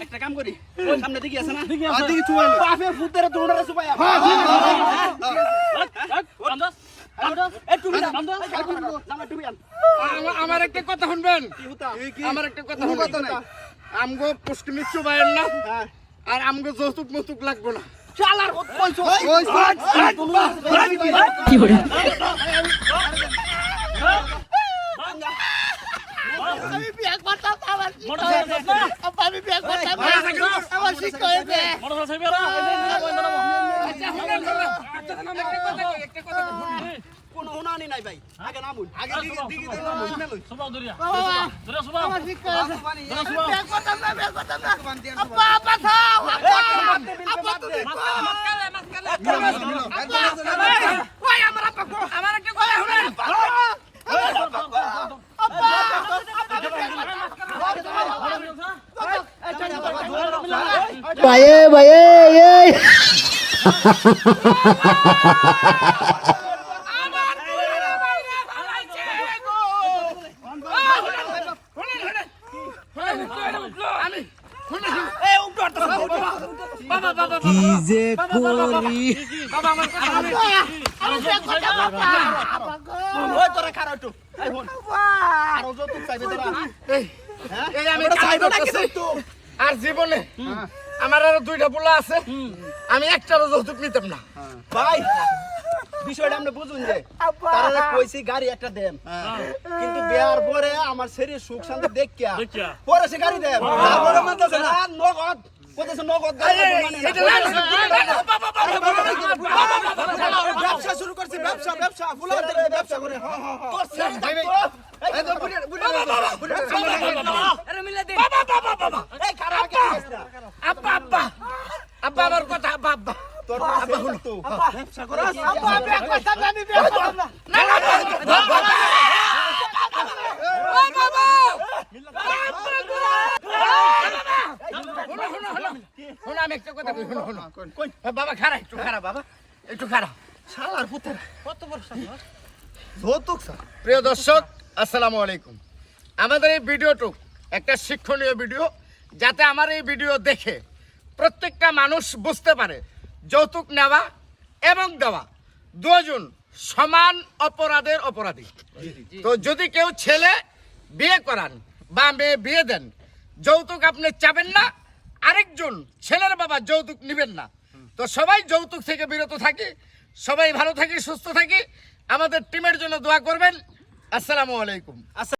একটা কাম করি সামনে দিকে আছে না আমার একটা কথা শুনবেন, আমার একটা কথা শুনবেন, আমগো পুষ্টিমি চুবাইয়ের না আর আমগো যৌতুক মৌতুক লাগবো না। কি করে আমি বিয়ে করতাম আমার আমি বিয়ে করতাম আমার শিক্ষা হয়েছে কোনো উনানি নাই ভাই আগে নামুন আগে দিকে সুবাও দরিয়া দরিয়া সুবাও আমার শিক্ষা হয়েছে আমি বিয়ে করতাম না বিয়ে করতাম না আপা আপা থাও আপা তুমি ওই আমার আপা আমার একটা কথা শুনে ভাইয়ে ভাইয়ে কি যে করি ওই তোরা খারাপ একটু এই হন আর যৌতুক চাইবে তোরা এই আমি চাইবো না কিন্তু আর জীবনে আমার আরো দুইটা পোলা আছে, আমি একটারও যৌতুক নিতাম না। ভাই বিষয়টা আমরা বুঝুন যে তারা কইছি গাড়ি একটা দেন কিন্তু বিয়ার পরে আমার শরীর সুখ শান্তি দেখিয়া পরে সে গাড়ি দেন তারপরে মানতেছে না নগদ কইতেছে নগদ ব্যবসা শুরু করছে ব্যবসা ব্যবসা ফুলার ব্যবসা করে আব্বা আব্বা আব্বা আমার কথা আব্বা আব্বা তোর আব্বা হলো তো ব্যবসা করে আপা বিয়ে করতাম আমি বিয়ে করতাম না আমি একটা কথা কই, বাবা খারাপ একটু খারাপ, বাবা একটু খারাপ। শালার পুত্র কত বড় সাহস যৌতুক স্যার। প্রিয় দর্শক আসসালামু আলাইকুম। আমাদের এই ভিডিওটুক একটা শিক্ষণীয় ভিডিও, যাতে আমার এই ভিডিও দেখে প্রত্যেকটা মানুষ বুঝতে পারে যৌতুক নেওয়া এবং দেওয়া দুজন সমান অপরাধের অপরাধী। তো যদি কেউ ছেলে বিয়ে করান বা মেয়ে বিয়ে দেন, যৌতুক আপনি চাবেন না, আরেকজন ছেলের বাবা যৌতুক নেবেন না। তো সবাই যৌতুক থেকে বিরত থাকি, সবাই ভালো থাকি, সুস্থ থাকি। আমাদের টিমের জন্য দোয়া করবেন। আসসালামু আলাইকুম।